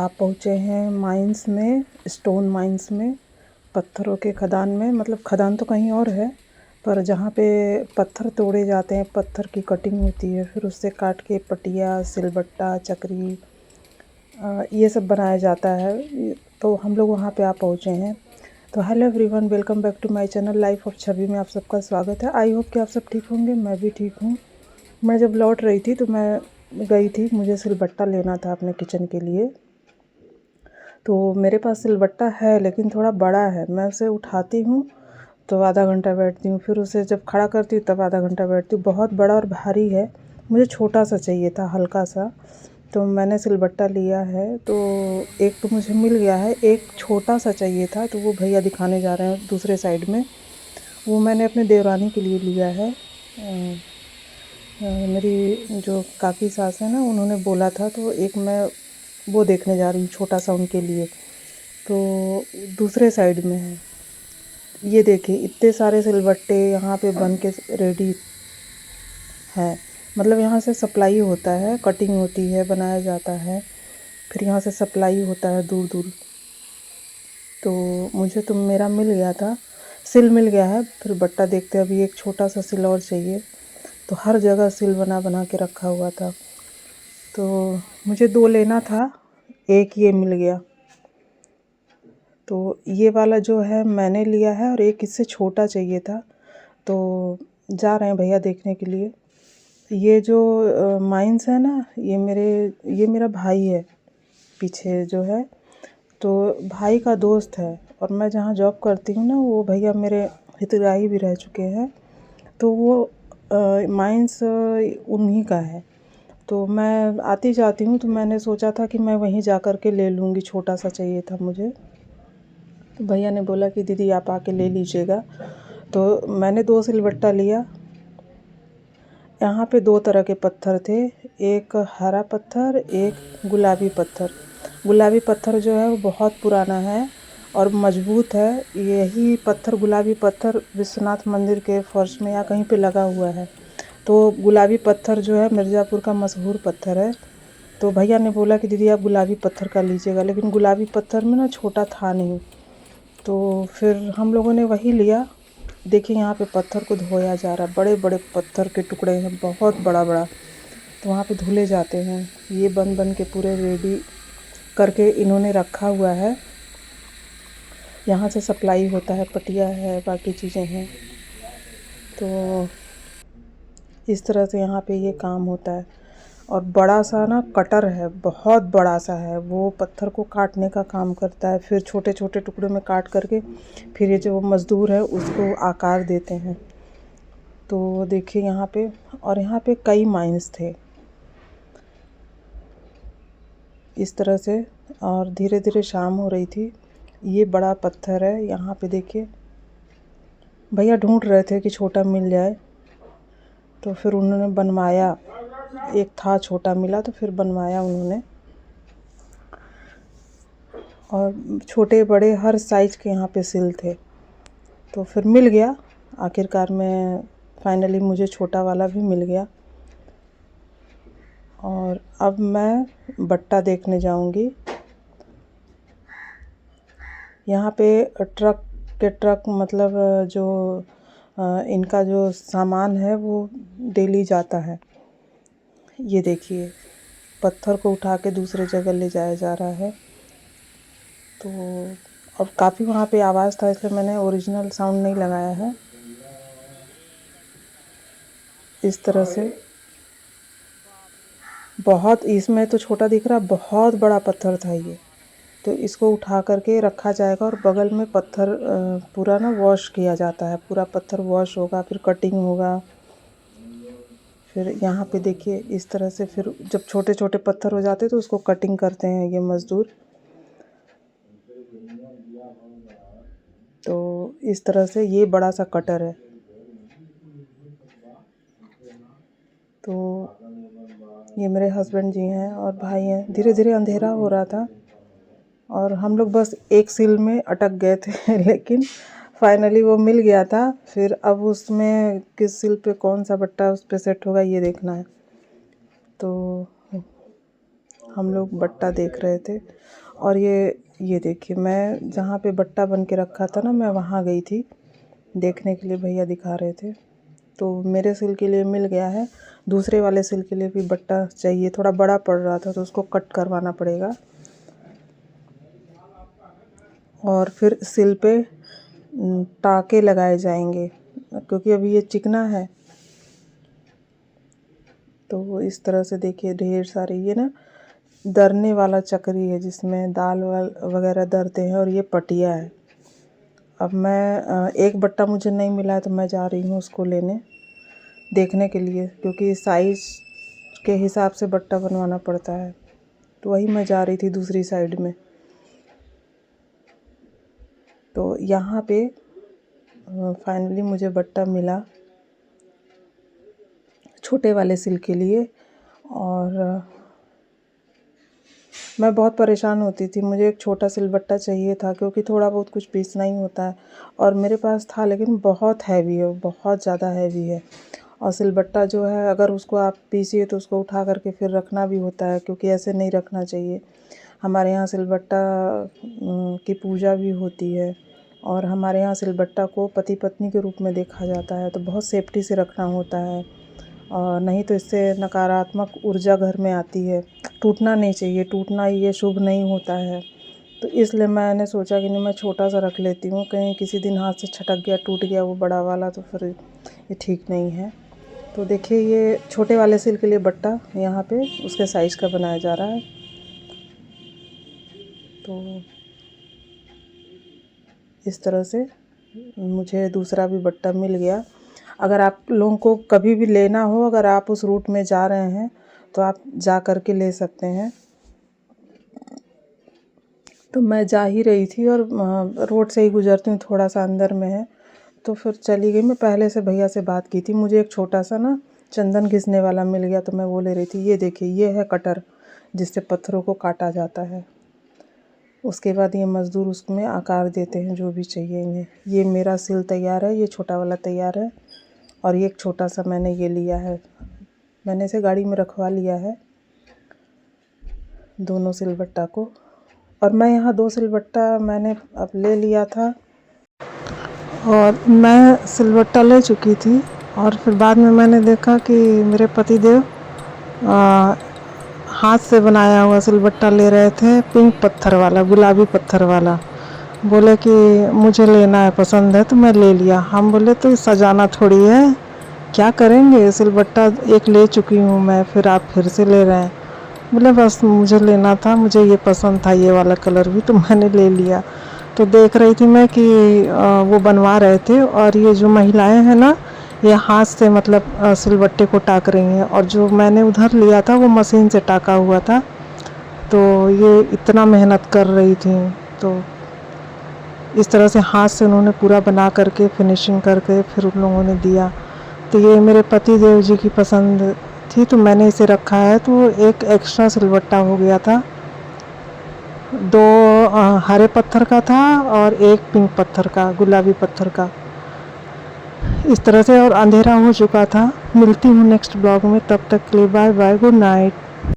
आप पहुँचे हैं माइंस में, स्टोन माइंस में, पत्थरों के खदान में। मतलब खदान तो कहीं और है, पर जहाँ पे पत्थर तोड़े जाते हैं, पत्थर की कटिंग होती है, फिर उससे काट के पटिया, सिलबट्टा, चकरी ये सब बनाया जाता है। तो हम लोग वहाँ पे आ पहुँचे हैं। तो hello everyone, welcome back to my channel life of Chhavi में आप सबका स्वागत है। आई होप कि आप सब ठीक होंगे, मैं भी ठीक हूँ। मैं जब लौट रही थी तो मैं गई थी, मुझे सिलबट्टा लेना था अपने किचन के लिए। तो मेरे पास सिलबट्टा है लेकिन थोड़ा बड़ा है। मैं उसे उठाती हूँ तो आधा घंटा बैठती हूँ, फिर उसे जब खड़ा करती हूँ तब आधा घंटा बैठती हूँ। बहुत बड़ा और भारी है, मुझे छोटा सा चाहिए था, हल्का सा। तो मैंने सिलबट्टा लिया है। तो एक तो मुझे मिल गया है, एक छोटा सा चाहिए था, तो वो भैया दिखाने जा रहे हैं दूसरे साइड में। वो मैंने अपने देवरानी के लिए लिया है। मेरी जो काकी सास है ना, उन्होंने बोला था, तो एक मैं वो देखने जा रही हूँ छोटा सा उनके लिए। तो दूसरे साइड में है। ये देखिए इतने सारे सिलबट्टे यहाँ पे बन के रेडी हैं। मतलब यहाँ से सप्लाई होता है, कटिंग होती है, बनाया जाता है, फिर यहाँ से सप्लाई होता है दूर दूर। तो मुझे तो मेरा मिल गया था, सिल मिल गया है। फिर बट्टा देखते अभी एक छोटा सा सिल और चाहिए। तो हर जगह सिल बना बना के रखा हुआ था। तो मुझे 2 लेना था, एक ये मिल गया। तो ये वाला जो है मैंने लिया है और एक इससे छोटा चाहिए था। तो जा रहे हैं भैया देखने के लिए। ये जो माइंस है ना, ये मेरा भाई है पीछे जो है। तो भाई का दोस्त है, और मैं जहाँ जॉब करती हूँ ना, वो भैया मेरे हितग्राही भी रह चुके हैं। तो वो माइंस उन्हीं का है। तो मैं आती जाती हूँ, तो मैंने सोचा था कि मैं वहीं जा कर के ले लूँगी, छोटा सा चाहिए था मुझे। तो भैया ने बोला कि दीदी आप आके ले लीजिएगा। तो मैंने 2 सिलबट्टा लिया। यहाँ पे 2 तरह के पत्थर थे, एक हरा पत्थर, एक गुलाबी पत्थर। गुलाबी पत्थर जो है वो बहुत पुराना है और मजबूत है। यही पत्थर, गुलाबी पत्थर, विश्वनाथ मंदिर के फर्श में या कहीं पे लगा हुआ है। तो गुलाबी पत्थर जो है मिर्ज़ापुर का मशहूर पत्थर है। तो भैया ने बोला कि दीदी आप गुलाबी पत्थर का लीजिएगा, लेकिन गुलाबी पत्थर में ना छोटा था नहीं। तो फिर हम लोगों ने वही लिया। देखिए यहाँ पे पत्थर को धोया जा रहा है, बड़े बड़े पत्थर के टुकड़े हैं, बहुत बड़ा बड़ा। तो वहाँ पे धुले जाते हैं। ये बन बन के पूरे रेडी करके इन्होंने रखा हुआ है। यहाँ से सप्लाई होता है, पटिया है, बाकी चीज़ें हैं। तो इस तरह से यहाँ पे ये काम होता है। और बड़ा सा ना कटर है, बहुत बड़ा सा है, वो पत्थर को काटने का काम करता है। फिर छोटे छोटे टुकड़ों में काट करके फिर ये जो मज़दूर है उसको आकार देते हैं। तो देखिए यहाँ पे, और यहाँ पे कई माइंस थे इस तरह से। और धीरे धीरे शाम हो रही थी। ये बड़ा पत्थर है, यहाँ पे देखिए भैया ढूंढ रहे थे कि छोटा मिल जाए। तो फिर उन्होंने बनवाया, एक था छोटा मिला तो फिर बनवाया उन्होंने। और छोटे बड़े हर साइज़ के यहाँ पे सिल थे। तो फिर मिल गया आखिरकार में, फाइनली मुझे छोटा वाला भी मिल गया। और अब मैं बट्टा देखने जाऊंगी। यहाँ पे ट्रक के ट्रक, मतलब जो इनका जो सामान है वो डेली जाता है। ये देखिए पत्थर को उठा के दूसरे जगह ले जाया जा रहा है। तो और काफ़ी वहाँ पे आवाज़ था, इसलिए मैंने ओरिजिनल साउंड नहीं लगाया है। इस तरह से बहुत, इसमें तो छोटा दिख रहा, बहुत बड़ा पत्थर था ये। तो इसको उठा करके रखा जाएगा और बगल में पत्थर पूरा ना वॉश किया जाता है। पूरा पत्थर वॉश होगा, फिर कटिंग होगा। फिर यहाँ पे देखिए इस तरह से, फिर जब छोटे छोटे पत्थर हो जाते तो उसको कटिंग करते हैं ये मज़दूर। तो इस तरह से ये बड़ा सा कटर है। तो ये मेरे हस्बैंड जी हैं और भाई हैं। धीरे धीरे अंधेरा हो रहा था और हम लोग बस एक सील में अटक गए थे लेकिन फाइनली वो मिल गया था। फिर अब उसमें किस सील पे कौन सा बट्टा उस पे सेट होगा ये देखना है। तो हम लोग बट्टा देख रहे थे। और ये देखिए, मैं जहाँ पे बट्टा बन के रखा था ना, मैं वहाँ गई थी देखने के लिए, भैया दिखा रहे थे। तो मेरे सिल के लिए मिल गया है। दूसरे वाले सिल के लिए भी बट्टा चाहिए, थोड़ा बड़ा पड़ रहा था तो उसको कट करवाना पड़ेगा। और फिर सिल पे टाँके लगाए जाएंगे, क्योंकि अभी ये चिकना है। तो इस तरह से देखिए ढेर सारे, ये ना दरने वाला चक्री है जिसमें दाल वाल वगैरह दरते हैं, और ये पटिया है। अब मैं एक बट्टा मुझे नहीं मिला है तो मैं जा रही हूँ उसको लेने, देखने के लिए, क्योंकि साइज़ के हिसाब से बट्टा बनवाना पड़ता है। तो वही मैं जा रही थी दूसरी साइड में। तो यहाँ पे फाइनली मुझे बट्टा मिला छोटे वाले सिल के लिए। और मैं बहुत परेशान होती थी, मुझे एक छोटा सिलबट्टा चाहिए था, क्योंकि थोड़ा बहुत कुछ पीसना ही होता है। और मेरे पास था, लेकिन बहुत हैवी है, बहुत ज़्यादा हैवी है। और सिलबट्टा जो है, अगर उसको आप पीसिए तो उसको उठा करके फिर रखना भी होता है, क्योंकि ऐसे नहीं रखना चाहिए। हमारे यहाँ सिलबट्टा की पूजा भी होती है, और हमारे यहाँ सिलबट्टा को पति पत्नी के रूप में देखा जाता है, तो बहुत सेफ्टी से रखना होता है। और नहीं तो इससे नकारात्मक ऊर्जा घर में आती है। टूटना नहीं चाहिए, टूटना ये शुभ नहीं होता है। तो इसलिए मैंने सोचा कि नहीं, मैं छोटा सा रख लेती हूँ, कहीं किसी दिन हाथ से छटक गया, टूट गया वो बड़ा वाला, तो फिर ये ठीक नहीं है। तो देखिए, ये छोटे वाले सिल के लिए बट्टा यहाँ पे उसके साइज़ का बनाया जा रहा है। तो इस तरह से मुझे दूसरा भी बट्टा मिल गया। अगर आप लोगों को कभी भी लेना हो, अगर आप उस रूट में जा रहे हैं तो आप जा कर के ले सकते हैं। तो मैं जा ही रही थी, और रोड से ही गुजरती हूँ, थोड़ा सा अंदर में है, तो फिर चली गई। मैं पहले से भैया से बात की थी, मुझे एक छोटा सा ना चंदन घिसने वाला मिल गया, तो मैं वो ले रही थी। ये देखिए, ये है कटर, जिससे पत्थरों को काटा जाता है। उसके बाद ये मज़दूर उसमें आकार देते हैं जो भी चाहिए इन्हें। ये मेरा सिल तैयार है, ये छोटा वाला तैयार है, और ये एक छोटा सा मैंने ये लिया है। मैंने इसे गाड़ी में रखवा लिया है, दोनों सिलबट्टा को। और मैं यहाँ 2 सिलबट्टा मैंने अब ले लिया था, और मैं सिलबट्टा ले चुकी थी। और फिर बाद में मैंने देखा कि मेरे पतिदेव हाथ से बनाया हुआ सिलबट्टा ले रहे थे, पिंक पत्थर वाला, गुलाबी पत्थर वाला। बोले कि मुझे लेना है, पसंद है, तो मैं ले लिया। हम बोले तो सजाना थोड़ी है, क्या करेंगे, सिलबट्टा एक ले चुकी हूँ मैं, फिर आप फिर से ले रहे हैं। बोले बस मुझे लेना था, मुझे ये पसंद था, ये वाला कलर भी, तो मैंने ले लिया। तो देख रही थी मैं कि वो बनवा रहे थे, और ये जो महिलाएं हैं ना, ये हाथ से मतलब सिलबट्टे को टाक रही हैं। और जो मैंने उधर लिया था वो मशीन से टाका हुआ था। तो ये इतना मेहनत कर रही थी, तो इस तरह से हाथ से उन्होंने पूरा बना करके फिनिशिंग करके फिर उन लोगों ने दिया। तो ये मेरे पति देव जी की पसंद थी, तो मैंने इसे रखा है। तो एक एक्स्ट्रा सिलबट्टा हो गया था, 2 हरे पत्थर का था और एक पिंक पत्थर का, गुलाबी पत्थर का, इस तरह से। और अंधेरा हो चुका था। मिलती हूँ नेक्स्ट ब्लॉग में, तब तक के लिए बाय बाय, गुड नाइट।